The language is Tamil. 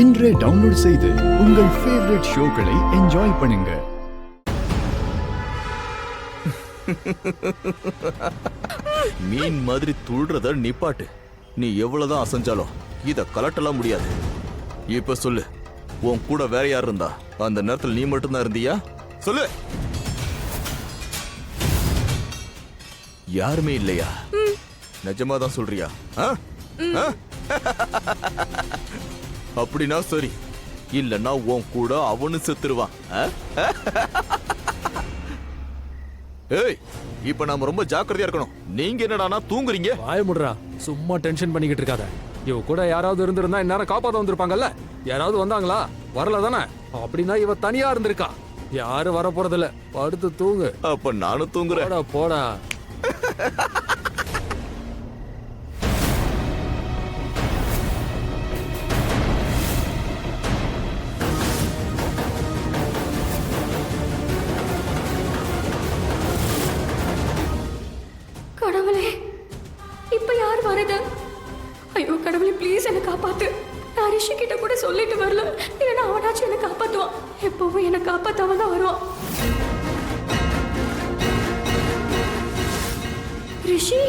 இன்றே டவுன்லோட் செய்து உங்கள் ஃபேவரட் ஷோக்களை என்ஜாய் பண்ணுங்க. மீன் மாதிரி துள்றத நிப்பாட்டு. நீ எவ்வளவுதான் அசைஞ்சாலும் இத கலட்டலாம் முடியாது. இப்ப சொல்லு, உன் கூட வேற யார் இருந்தா? அந்த நேரத்தில் நீ மட்டும்தான் இருந்தியா? சொல்லு. யாருமே இல்லையா? நிஜமா தான் சொல்றியா? அப்படின்னா சரி, இல்லன்னா உன் கூட அவனு செத்துருவான். ஏய், இப்ப நாம ரொம்ப ஜாக்கிரதையா இருக்கணும். நீங்க என்னடானா தூங்குறீங்க? வாய முடுறா, சும்மா டென்ஷன் பண்ணிக்கிட்டு இருக்காத. இவ கூட யாராவது இருந்திருந்தா இந்நேரம் காப்பாத்த வந்திருப்பாங்கல்ல. யாராவது வந்தாங்களா? வரல தானே? அப்படின்னா இவ தனியா இருந்திருக்கா. யாரும் வர போறதில்ல, படுத்து தூங்கு. அப்ப நானும் தூங்குறேன். போடா போடா. கடவுளே, இப்ப யார் வரது? ஐயோ கடவுளே, ப்ளீஸ் என்ன காப்பாத்து. நான் ரிஷி கிட்ட கூட சொல்லிட்டு வரல, இல்லைன்னா அவனாச்சும் என்ன காப்பாத்துவான். எப்பவும் என்ன காப்பாத்தாம தான் வருவான். ரிஷி